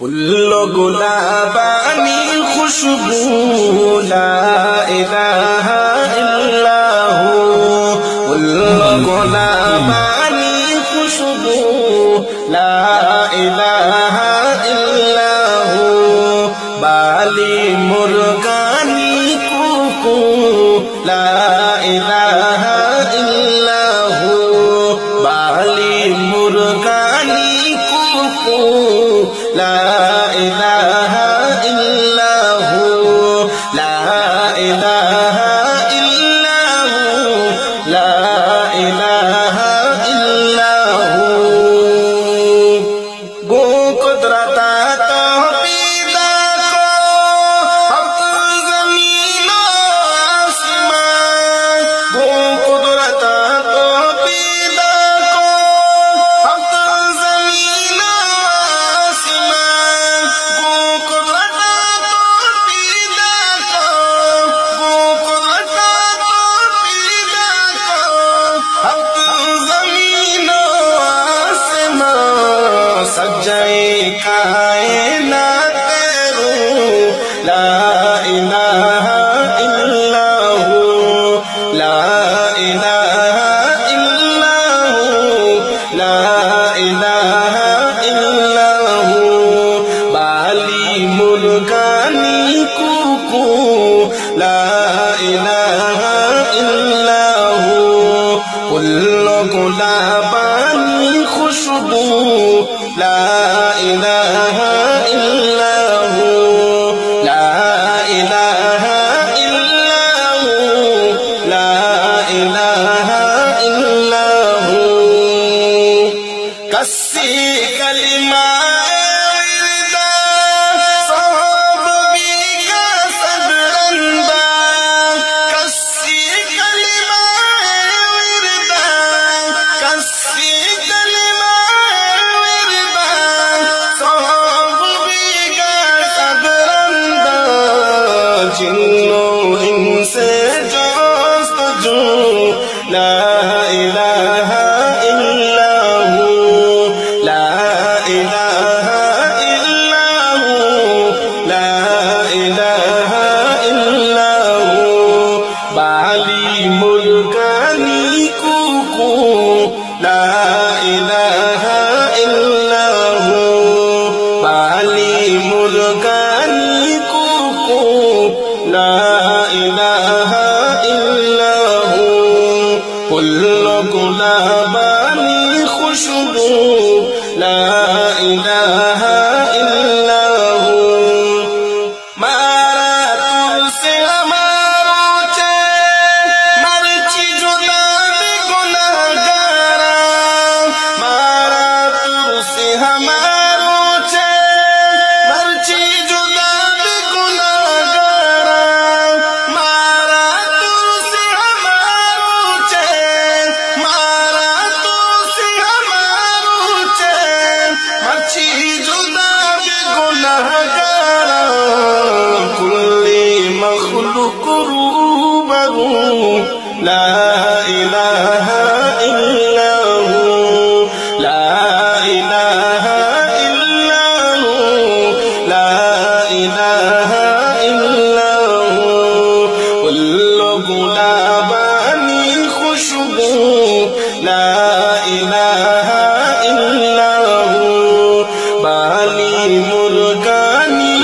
पुल्लो गुलाबानी खुशबू ला इलाहा इल्लाहु पुल्लो गुलाबानी खुशबू ला इलाहा इल्लाहु बाली मुर्गानी कुकू ला इलाहा इल्लाहु बाली मुर्गानी कुकू ला इलाहा इल्लाहु ला इलाहा इल्लाहु ला इलाहा इल्लाहु गो कुदरता तो पैदा को हक ज़मीन आसमान गो कुदरता तो पैदा को हक ज़मीन सजाए कायनात रू ला इलाहा इल्लाहु ला इलाहा इल्लाहु ला इलाहा इल्लाहु बाली मुर्गानी कुकू ला इलाहा इल्लाहु पुल्लो गुलाबानी खुशबू ला इलाहा इल्लाहु ला इलाहा इल्लाहु ला इलाहा इल्लाहु कस्सी कलिमा जिन्नो इनसे जस्तजू ला इलाहा इल्लाहु ला इलाहा इल्लाहु ला इलाहा इल्लाहु बाली मुर्गानी कुकू ला इलाहा इल्लाहु बाली मुर्गानी कुकू ला इलाहा इल्लाहु पुल्लो गुलाबानी खुशबू ला इलाहा इल्लाहु मारा तुझसे हमारो चैन मर्ची जुदा भी गुनाहगारा मारा तुझसे हमारो चैन मर्ची जुदा भी गुनाहगारा ला इलाहा इल्लाहु ला इलाहा इल्लाहु ला इलाहा इल्लाहु पुल्लो गुलाबानी खुशबू ला इलाहा इल्लाहु बाली मुर्गानी